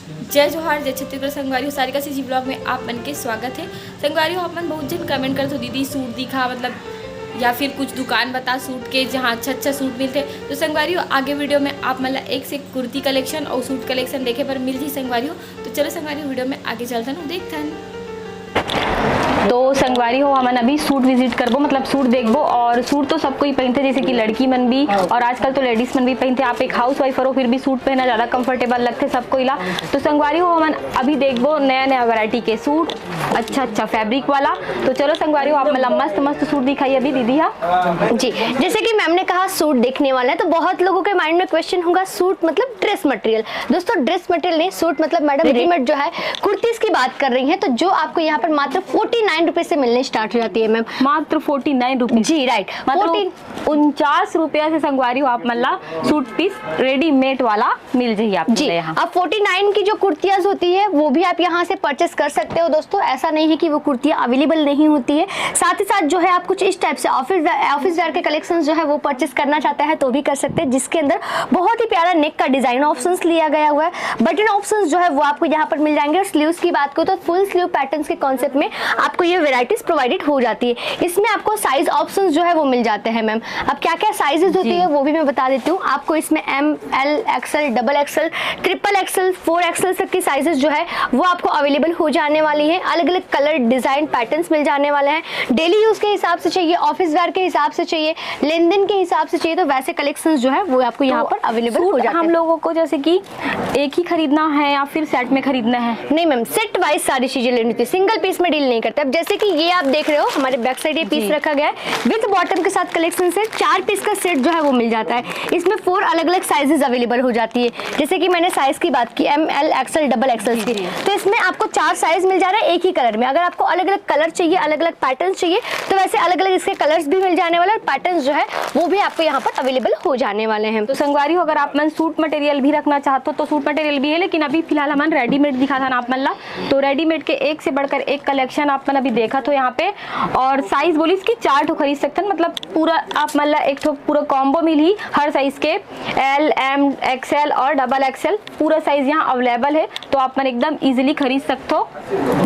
जय जोहार, जय छत्तीसगढ़। संगवारी हो सारिका सी जी ब्लॉग में आप मन के स्वागत है। संगवारी हो आप मन बहुत जन कमेंट कर तो दीदी सूट दिखा मतलब या फिर कुछ दुकान बता सूट के जहाँ अच्छा सूट मिलते। तो संगवारी हो आगे वीडियो में आप मतलब एक से कुर्ती कलेक्शन और सूट कलेक्शन देखे पर मिल जी संगवारी हो। तो चलो संगवारी वीडियो में आगे चलते हैं देखते तो संगवारी हो हमन अभी सूट विजिट करबो मतलब सूट देखबो। और सूट तो सबको ही पहनते जैसे कि लड़की मन भी और आजकल तो लेडीज मन भी पहनते। आप एक हाउस वाइफ हो फिर भी सूट पहनना ज़्यादा कंफर्टेबल लगते सबको इला। तो संगवारी हो हमन अभी देखबो नया वैरायटी के सूट, अच्छा फैब्रिक वाला। तो चलो संगवारी हो आप मतलब मस्त सूट दिखाई अभी दीदी। हाँ जी, जैसे कि मैम ने कहा सूट देखने वाला है तो बहुत लोगों के माइंड में क्वेश्चन होगा सूट मतलब ड्रेस मटेरियल। दोस्तों ड्रेस मटेरियल नहीं, सूट मतलब मैडम रेडीमेड जो है कुर्तीज की बात कर रही है। तो जो आपको यहाँ पर मात्र 49 रुपए से मिलने स्टार्ट हो जाती है मैम। मात्र 49 रुपीज। जी राइट, मतलब 49 रुपया से संगवारी हो आप मतलब सूट पीस रेडीमेड वाला मिल जाइए आप जी। अब 49 की जो कुर्तियां होती है वो भी आप यहाँ से परचेस कर सकते हो दोस्तों। ऐसा नहीं है कि वो कुर्तियां अवेलेबल नहीं होती है। साथ ही साथ जो है आप कुछ इस टाइप से ऑफिस वेयर के कलेक्शंस जो है वो परचेस करना चाहते हैं तो भी कर सकते हैं, जिसके अंदर बहुत ही प्यारा नेक का डिजाइन ऑप्शंस लिया गया हुआ है। बटन ऑप्शंस जो है वो आपको यहाँ पर मिल जाएंगे। और स्लीव्स की बात करो तो फुल स्लीव पैटर्न्स के कॉन्सेप्ट में आपको ये वेराइटीज प्रोवाइडेड हो जाती है। इसमें आपको साइज ऑप्शंस जो है वो मिल जाते हैं मैम। अब क्या क्या साइजेस होती है वो भी मैं बता देती हूँ आपको। इसमें M, L, XL, double XL, triple XL, 4 XL तक की साइजेस जो है वो आपको अवेलेबल हो जाने वाली है। अलग अलग कलर, डिजाइन, पैटर्न्स मिल जाने वाले हैं। डेली यूज के हिसाब से चाहिए, ऑफिस वेयर के हिसाब से चाहिए, लेन देन के हिसाब से चाहिए तो वैसे कलेक्शंस जो है वो आपको यहाँ पर अवेलेबल हो जाते हैं। हम लोगों को जैसे कि एक ही खरीदना है या फिर सेट में खरीदना है? नहीं मैम, सेट वाइज सारी चीजें लेनी होती है, सिंगल पीस में डील नहीं करते। अब जैसे कि ये आप देख रहे हो हमारे बैक साइड ये पीस रखा गया है विद बॉटम के साथ कलेक्शन से 4 पीस का सेट जो है वो मिल जाता है। इसमें 4 अलग अलग साइजेस अवेलेबल हो जाती है। जैसे कि मैंने साइज की बात की M, L, XL, double XL की, तो इसमें आपको 4 साइज मिल जा रहा है एक ही कलर में। अगर आपको अलग अलग कलर चाहिए, अलग अलग पैटर्न चाहिए तो वैसे अलग अलग इसके कलर्स भी मिल जाने वाले और पैटर्न जो है वो भी आपको यहाँ पर अवेलेबल हो जाने वाले हैं। तो संगवारी हो अगर आप मन सूट मटेरियल भी रखना चाहते हो तो सूट मटेरियल भी है, लेकिन अभी फिलहाल हमन रेडीमेड दिखा था ना आप मन। तो रेडीमेड के एक से बढ़कर एक कलेक्शन आप मन अभी देखा तो यहाँ पे। और साइज बोली इसकी 4 ठो खरीद सकते हैं, मतलब पूरा आप मतलब एक ठो पूरा कॉम्बो मिल ही हर साइज के एल, एम, एक्सएल और डबल एक्सएल पूरा साइज यहाँ अवेलेबल है। तो आप मन एकदम इजीली खरीद सकते हो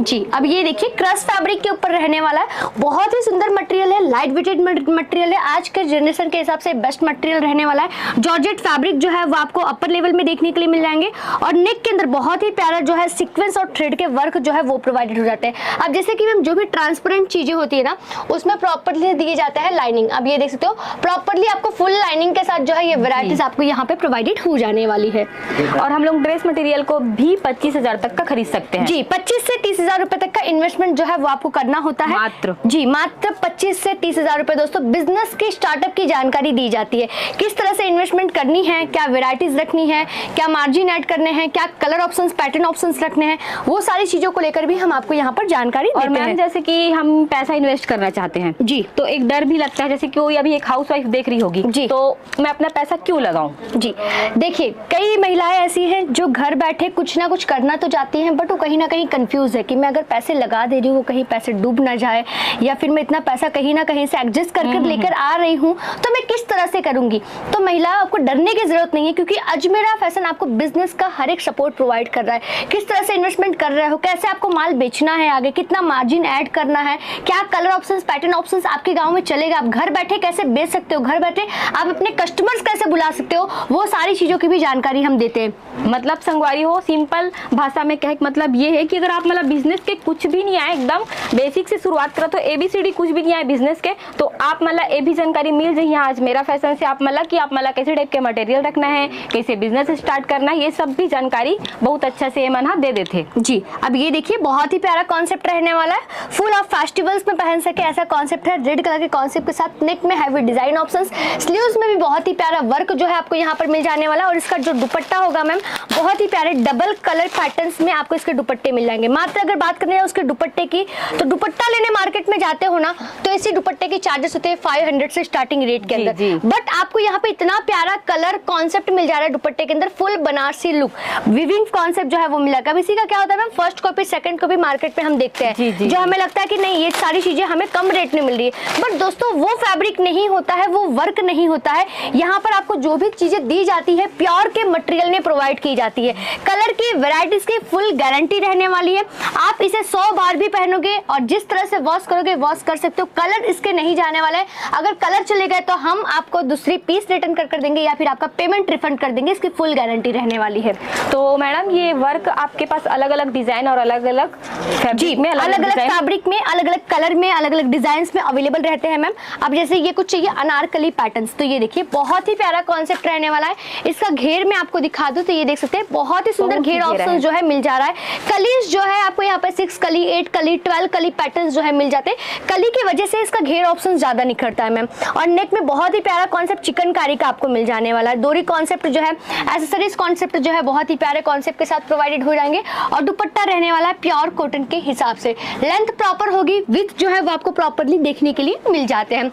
जी। अब ये देखिए क्रश फैब्रिक के ऊपर रहने वाला है, बहुत ही सुंदर मटेरियल है, लाइट वेटेड मटेरियल है, आज के जनरेशन के हिसाब से बेस्ट मटेरियल रहने वाला है। जॉर्जेट फैब्रिक जो है वो आपको अपर लेवल में देखने के लिए मिल जाएंगे और नेक के अंदर बहुत ही प्यारा जो है सीक्वेंस और थ्रेड के वर्क जो है वो प्रोवाइडेड हो जाते हैं। अब जैसे कि मैम जो भी ट्रांसपेरेंट चीजें होती है ना उसमें प्रॉपर्ली दिए जाता है लाइनिंग। अब ये देख सकते हो प्रॉपर्ली आपको फुल लाइनिंग के साथ जो है ये वैरायटीज आपको यहाँ पे प्रोवाइडेड हो जाने वाली है। और हम लोग ड्रेस मटेरियल को भी 25,000 तक का खरीद सकते हैं। जी, 25 से 30,000 रुपए तक का इन्वेस्टमेंट जो है वो आपको करना होता है मात्र। जी, मात्र 25 से 30,000 रुपए। दोस्तों बिजनेस की स्टार्टअप की जानकारी दी जाती है, किस तरह से इन्वेस्टमेंट करनी है, क्या वेराइटीज रखनी है, क्या मार्जिन ऐड करने हैं, क्या कलर ऑप्शंस, पैटर्न ऑप्शंस रखने हैं, वो सारी चीजों को लेकर भी हम आपको यहाँ पर जानकारी देते हैं। और मैम जैसे कि हम पैसा इन्वेस्ट करना चाहते हैं जी, तो एक डर भी लगता है, जैसे कि कोई अभी एक हाउसवाइफ देख रही होगी जी, तो मैं अपना पैसा क्यों लगाऊं? जी देखिए, कई महिलाएं ऐसी हैं जो घर बैठे कुछ ना कुछ करना तो चाहती हैं बट वो कहीं ना कहीं कंफ्यूज है कि मैं अगर पैसे लगा दे रही हूँ कहीं पैसे डूब ना जाए या फिर मैं इतना पैसा कहीं ना कहीं से एडजस्ट करके लेकर आ रही हूँ तो मैं किस तरह से करूंगी। तो महिला आपको डरने की जरूरत नहीं है क्योंकि अजमेरा फैशन आपको बिजनेस का हर एक सपोर्ट प्रोवाइड कर रहा है। किस तरह से इन्वेस्टमेंट कर रहे हो, कैसे आपको माल बेचना है, आगे कितना मार्जिन ऐड करना है, क्या कलर ऑप्शंस, पैटर्न ऑप्शंस आपके गाँव में चलेगा, आप घर बैठे कैसे बेच सकते हो, घर बैठे आप अपने कस्टमर्स कैसे बुला सकते हो, वो सारी चीजों की भी जानकारी हम देते हैं। मतलब संगवारी हो सिंपल भाषा में कहे मतलब ये है कि अगर आप मतलब बिजनेस के कुछ भी नहीं आए, एकदम बेसिक से शुरुआत करो तो ABCD कुछ भी नहीं आए बिजनेस के, तो आप मतलब ये भी जानकारी मिल जाए आज मेरा फैशन से। आप मतलब कि आप मतलब कैसे टाइप के मटेरियल रखना है, कैसे बिजनेस स्टार्ट करना है, ये सब भी जानकारी बहुत अच्छा से मना दे देते जी। अब ये देखिए बहुत ही प्यारा कॉन्सेप्ट रहने वाला है, फुल ऑफ फेस्टिवल्स में पहन सके ऐसा कॉन्सेप्ट है। रेड कलर के कॉन्सेप्ट के साथ नेक में हैवी डिजाइन ऑप्शंस, स्लीव्स में भी बहुत ही प्यारा वर्क जो है आपको यहाँ पर मिल जाने वाला। और इसका जो दुपट्टा होगा मैम बहुत ही प्यारे डबल कलर पैटर्न्स में आपको इसके दुपट्टे मिल जाएंगे। मात्र अगर बात करनी है उसके दुपट्टे की तो दुपट्टा लेने मार्केट में जाते हो ना तो इसी दुपट्टे के चार्जेस होते हैं 500 से स्टार्टिंग रेट के अंदर। बट आपको यहाँ पे इतना प्यारा कलर कॉन्सेप्ट मिल जा रहा है दुपट्टे के अंदर, full Banarasi look, viewing concept जो है वो मिलेगा। अब इसी का क्या होता है ma'am, first copy second copy market में हम देखते हैं जो हमें लगता है कि नहीं ये सारी चीजें हमें कम रेट में मिल रही है, बट दोस्तों वो फैब्रिक नहीं होता है, वो वर्क नहीं होता है। यहाँ पर आपको जो भी चीजें दी जाती है प्योर के मटेरियल में प्रोवाइड की जाती है। कलर की वैरायटीज की फुल गारंटी रहने वाली है। आप इसे 100 बार भी पहनोगे और जिस तरह से वॉश करोगे वॉश कर सकते हो, कलर इसके नहीं जाने वाला है। अगर कलर चले गए तो हम आपको दूसरी पीस रिटर्न कर देंगे या फिर आपका पेमेंट रिफंड कर देंगे, इसकी फुल गारंटी रहने वाली है। तो मैडम ये वर्क आपके पास अलग अलग डिजाइन और अलग अलग फैब्रिक में, अलग अलग फैब्रिक में, अलग अलग कलर में, अलग अलग डिजाइन में अवेलेबल रहते हैं मैम। अब जैसे ये कुछ चाहिए अनारकली पैटर्न्स, तो ये देखिए बहुत ही प्यारा कॉन्सेप्ट रहने वाला है। इसका घेर में आपको दिखा दूं तो ये देख सकते हैं बहुत ही सुंदर घेर ऑप्शन जो है मिल जा रहा है। कलीज जो है आपको यहाँ पे 6 कली, 8 कली, 12 कली पैटर्न्स जो है मिल जाते हैं। कली की वजह से इसका घेर ऑप्शन ज्यादा निखरता है मैम। और नेक में बहुत ही प्यारा कॉन्सेप्ट चिकनकारी का आपको मिल जाने वाला है। डोरी कॉन्सेप्ट जो है, एसेसरीज कॉन्सेप्ट जो है बहुत ही प्यारे कॉन्सेप्ट के साथ प्रोवाइडेड हो जाएंगे। और दुपट्टा रहने वाला है प्योर कॉटन के हिसाब से, लेंथ प्रॉपर होगी, विथ जो है वो आपको प्रॉपरली देखने के लिए मिल जाते हैं।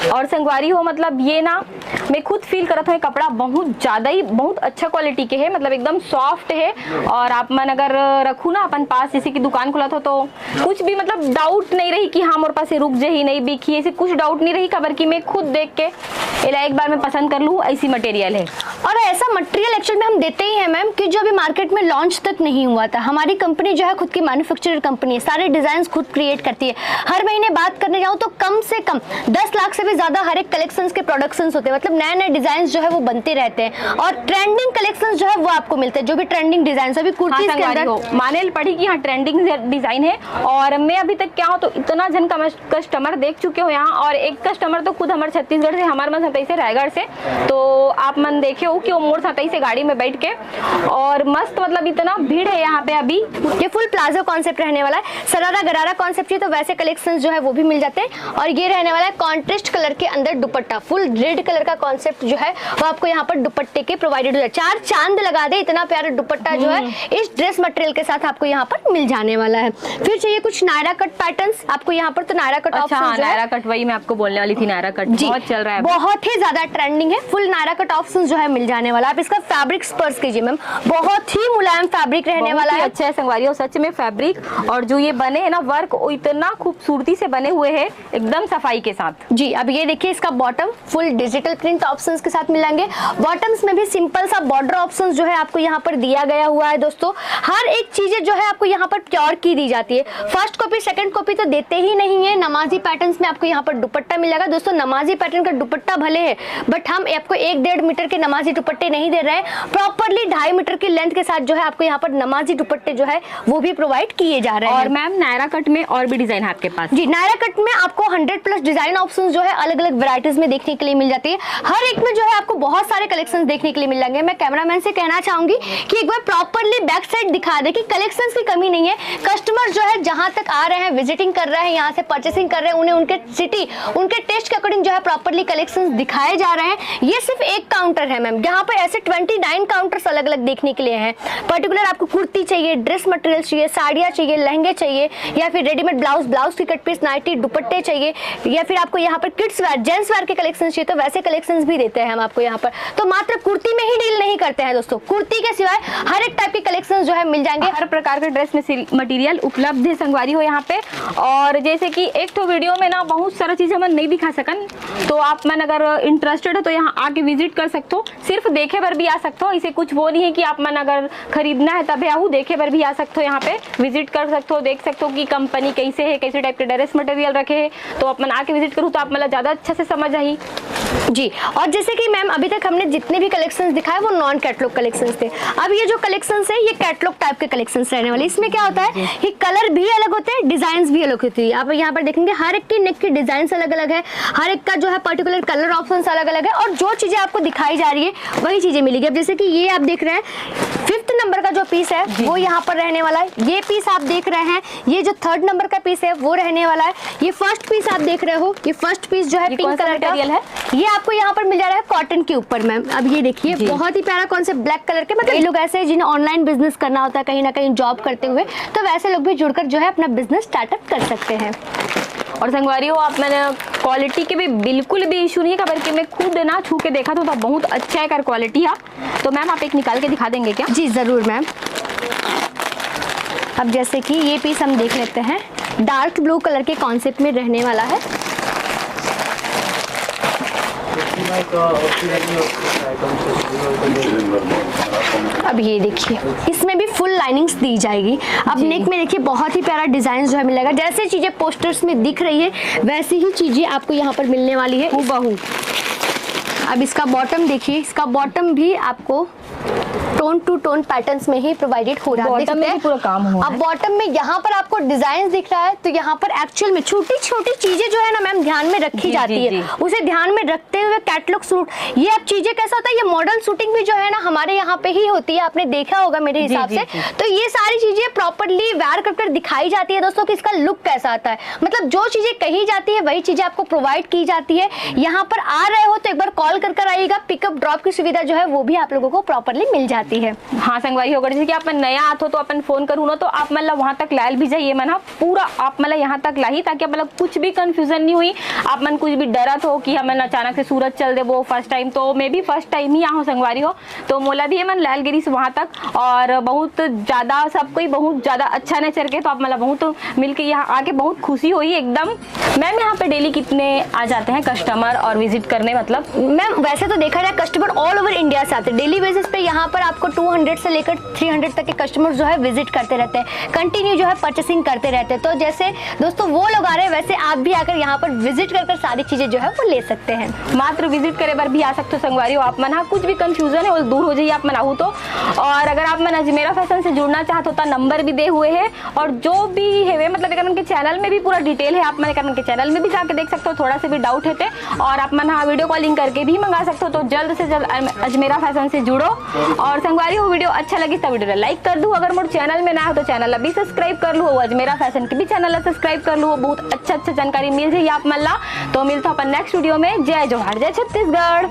और संगवारी हो मतलब ये ना मैं खुद फील करता हूँ कपड़ा बहुत ज्यादा ही बहुत अच्छा क्वालिटी के है, मतलब एकदम सॉफ्ट है। और आप मन अगर रखू ना अपन पास, जैसे कि दुकान खुला था तो कुछ भी मतलब डाउट नहीं रही कि हाँ मोर पास रुक जे ही नहीं बिकी, ऐसे कुछ डाउट नहीं रही। खबर की मैं खुद देख के एक बार मैं पसंद कर लूँ, ऐसी मटेरियल है। और ऐसा मटेरियल एक्चुअल में हम देते ही हैं मैम कि जो अभी मार्केट में लॉन्च तक नहीं हुआ था। हमारी कंपनी जो है खुद की मैन्युफैक्चरर कंपनी है, सारे डिजाइन खुद क्रिएट करती है। हर महीने बात करने जाऊँ तो कम से कम 10 लाख से भी ज्यादा हर एक कलेक्शंस के प्रोडक्शंस होते हैं, मतलब नए नए डिजाइन जो है वो बनते रहते हैं। और ट्रेंडिंग कलेक्शंस जो है वो आपको मिलते हैं, जो भी ट्रेंडिंग डिजाइन अभी कुर्तीज के अंदर माने पड़ी कि हाँ ट्रेंडिंग डिजाइन है। और मैं अभी तक क्या हूँ तो इतना जन कस्टमर देख चुके हो यहाँ, और एक कस्टमर तो खुद हमारे छत्तीसगढ़ से, हमारे मन सतई से रायगढ़ से, तो आप मन देखे हो कि वो मोर सतई से गाड़ी में बैठ के और मस्त मतलब इतना भीड़ है यहाँ पे। अभी ये फुल प्लाजो कॉन्सेप्ट रहने वाला है, सरारा गरारा कॉन्सेप्ट चाहिए तो वैसे कलेक्शंस जो है वो भी मिल जाते हैं। और ये रहने वाला है कॉन्ट्रास्ट कलर के अंदर दुपट्टा, फुल रेड कलर का कॉन्सेप्ट जो है वो आपको यहाँ पर दुपट्टे के प्रोवाइडेड हो जाए। 4 चांद लगा दे इतना प्यारा दुपट्टा जो है इस ड्रेस मटेरियल के साथ आपको यहाँ पर मिल जाने वाला है। फिर चाहिए कुछ नायरा कट पैटर्न्स आपको यहाँ पर, तो नायरा कट अच्छा, हाँ, नायरा कट वही मैं आपको बोलने वाली थी, नायरा कट बहुत चल रहा है, बहुत ही ज्यादा ट्रेंडिंग है। फुल नायरा कट ऑप्शन जो है मिल जाने वाला है। आप इसका फैब्रिक स्पर्श कीजिए मैम, बहुत ही मुलायम फैब्रिक रहने वाला है। अच्छा है संगवारी, और सच में फैब्रिक और जो ये बने है ना वर्क वो इतना खूबसूरती से बने हुए हैं एकदम सफाई के साथ। जी अब ये देखिए इसका bottom full digital print options के साथ मिलेंगे। बॉटम्स में भी सिंपल सा बॉर्डर ऑप्शंस जो है आपको यहाँ पर दिया गया हुआ है। दोस्तों हर एक चीजें जो है आपको यहाँ पर प्योर की दी जाती है। फर्स्ट कॉपी सेकंड कॉपी तो देते ही नहीं है। नमाजी पैटर्न्स में आपको यहाँ पर दुपट्टा मिलेगा। दोस्तों नमाजी पैटर्न का दुपट्टा भले है बट हम आपको 1-1.5 मीटर के नमाजी दुपट्टे नहीं दे रहे हैं, प्रॉपरली 2.5 मीटर की लेंथ के साथ जो है आपको यहाँ पर नमाजी दुपट्टे जो है वो भी प्रोवाइड किए जा रहे हैं। और मैम नायरा कट में और भी डिजाइन है आपके पास? जी नायरा कट में आपको 100+ डिजाइन ऑप्शंस जो है अलग अलग वैरायटीज में देखने के लिए मिल जाती है। हर एक में जो है आपको बहुत सारे कलेक्शंस देखने के लिए मिल जाएंगे। मैं कैमरामैन से कहना चाहूंगी कि एक बार प्रॉपरली बैक साइड दिखा दे कि कलेक्शंस की कमी नहीं है। कस्टमर जो है जहां तक आ रहे हैं, विजिटिंग कर रहे हैं, यहाँ से परचेसिंग कर रहे हैं, उन्हें उनके सिटी उनके टेस्ट के अकॉर्डिंग जो है प्रॉपरली कलेक्शंस दिखाए जा रहे हैं। ये सिर्फ एक काउंटर है मैम, यहाँ पे ऐसे 29 काउंटर्स अलग अलग देखने के लिए हैं। पर्टिकुलर आपको कुर्ती चाहिए, ड्रेस मटेरियल चाहिए, साड़ियाँ चाहिए, लहंगे चाहिए, या फिर रेडीमेड ब्लाउज की कट पीस, नाइटी, दुपट्टे चाहिए, या फिर आपको यहाँ पर किड्स वेयर, जेंट्स वेयर के कलेक्शन चाहिए तो वैसे कलेक्शंस भी देते हैं हम आपको यहाँ पर। तो मात्र कुर्ती में ही डील नहीं करते हैं दोस्तों, कुर्ती के सिवाय हर एक टाइप के कलेक्शन जो है मिल जाएंगे। हर प्रकार के ड्रेस में मटेरियल उपलब्ध है संगवारी हो यहाँ पे। और जैसे कि एक तो वीडियो में ना बहुत सारा चीजें हम नहीं दिखा सकन, तो आप मन अगर इंटरेस्टेड हो तो यहाँ आके विजिट कर सकते हो। सिर्फ देखे पर भी आ सकते हो, इसे कुछ वो नहीं है कि आप मन अगर खरीदना है तब आहू, देखे पर भी आ सकते हो, यहाँ पे विजिट कर सकते हो, देख सकते हो कि कंपनी कैसे है, कैसे टाइप के ड्रेस मटेरियल रखे है। तो आप मन आके विजिट करूँ तो आप मतलब ज्यादा अच्छा से समझ आई। जी और जैसे कि मैम अभी तक हमने जितने भी कलेक्शंस दिखाए वो नॉन कैटलॉग कलेक्शंस थे। अब ये जो कलेक्शंस है ये कैटलॉग टाइप के कलेक्शंस रहने वाले। इसमें क्या होता है कि कलर भी अलग होते हैं, डिजाइन भी अलग होती है। आप यहाँ पर देखेंगे हर एक की नेक की डिजाइन अलग अलग है, हर एक का जो है पर्टिकुलर कलर ऑप्शन अलग अलग है, और जो चीजें आपको दिखाई जा रही है वही चीजें मिलेगी। अब जैसे कि ये आप देख रहे हैं 5th नंबर का जो पीस है वो यहाँ पर रहने वाला है। ये पीस आप देख रहे हैं, ये जो 3rd नंबर का पीस है वो रहने वाला है। ये फर्स्ट पीस आप देख रहे हो, ये फर्स्ट पीस जो है पिंक कलर का है, ये आपको यहाँ पर मिल जा रहा है कॉटन के ऊपर मैम। अब ये देखिए बहुत ही प्यारा कॉन्सेप्ट ब्लैक कलर के, मतलब ये लोग ऐसे जिन्हें ऑनलाइन बिजनेस करना होता है कहीं ना कहीं जॉब करते हुए, तो वैसे लोग भी जुड़कर जो है अपना बिजनेस स्टार्टअप कर सकते हैं। और संगवारी हो आप मैंने क्वालिटी के भी बिल्कुल भी इशू नहीं है, खबर कि मैं खुद ना छू के देखा तो बहुत अच्छा है कर क्वालिटी है। तो मैम आप एक निकाल के दिखा देंगे क्या? जी जरूर मैम। अब जैसे कि ये पीस हम देख लेते हैं, डार्क ब्लू कलर के कॉन्सेप्ट में रहने वाला है। अब ये देखिए, इसमें भी फुल लाइनिंग्स दी जाएगी। अब नेक में देखिए बहुत ही प्यारा डिजाइन जो है मिलेगा, जैसे चीजें पोस्टर्स में दिख रही है वैसी ही चीजें आपको यहाँ पर मिलने वाली है हूबहू। अब इसका बॉटम देखिए, इसका बॉटम भी आपको टोन टू टोन पैटर्न्स में ही प्रोवाइडेड हो रहा है। बॉटम में भी पूरा काम हुआ अब है। बॉटम में यहाँ पर आपको डिजाइन दिख रहा है, तो यहाँ पर एक्चुअल में छोटी छोटी चीजें जो है ना मैम ध्यान में रखी जाती है, उसे ध्यान में रखते हुए कैटलॉग सूट, ये अब चीजें कैसा होता है, ये मॉडल शूटिंग भी जो है ना हमारे यहाँ पे ही होती है, आपने देखा होगा मेरे हिसाब से। तो ये सारी चीजें प्रॉपरली वेयर कर दिखाई जाती है दोस्तों कि इसका लुक कैसा आता है। मतलब जो चीजें कही जाती है वही चीजें आपको प्रोवाइड की जाती है। यहाँ पर आ रहे हो तो एक बार कॉल कर आइएगा, पिकअप ड्रॉप की सुविधा जो है वो भी आप लोगों को प्रॉपरली मिल जाती है। हाँ संगवारी होगा, जैसे कि आप नया आत हो तो अपन फोन करूँ ना तो आप मतलब वहाँ तक लायल भी जाइए मना पूरा आप मतलब यहाँ तक लाई, ताकि मतलब कुछ भी कंफ्यूजन नहीं हुई, आप मन कुछ भी डरत हो कि हमें अचानक से सूरत चल दे वो फर्स्ट टाइम, तो मैं भी फर्स्ट टाइम ही यहाँ संगवारी हो तो मोला भी है मन लायलगिरी से वहाँ तक, और बहुत ज़्यादा सब कोई बहुत ज़्यादा अच्छा नेचर के, तो आप मतलब बहुत मिलके यहाँ आके बहुत खुशी हुई एकदम। मैम यहाँ पे डेली कितने आ जाते हैं कस्टमर और विजिट करने? मतलब मैम वैसे तो देखा जाए कस्टमर ऑल ओवर इंडिया से आते हैं डेली बेसिस पे, यहाँ पर आपको 200 से लेकर 300 तक के कस्टमर जो है विजिट करते रहते हैं, कंटिन्यू जो है परचेसिंग करते रहते हैं। तो जैसे दोस्तों वो लोग आ रहे हैं वैसे आप भी आकर यहाँ पर विजिट कर सारी चीजें जो है वो ले सकते हैं। मात्र विजिट करे बार भी आ सकते हो संगवारी हो आप मना, कुछ भी कंफ्यूजन है वो दूर हो जाइए आप मना हो तो। और अगर आप मन अजमेरा फैशन से जुड़ना चाहते हो तो नंबर भी दे हुए हैं, और जो भी है मतलब एक उनके चैनल में भी पूरा डिटेल है, आप मन उनके चैनल में भी जाके देख सकते हो, थोड़ा सा भी डाउट है तो, और आप मन हाँ वीडियो कॉलिंग करके भी मंगा सकते हो। तो जल्द से जल्द अजमेरा फैशन से जुड़ो। और संगवारी हो वीडियो अच्छा लगी तो वीडियो लाइक कर दो, अगर मोर चैनल में ना हो तो चैनल अभी सब्सक्राइब कर लो, अजमेरा फैशन के भी चैनल सब्सक्राइब कर लो, बहुत अच्छा जानकारी मिल जाए आप मल्ला। तो मिलता अपन नेक्स्ट वीडियो में। जय जोहार, जय छत्तीसगढ़।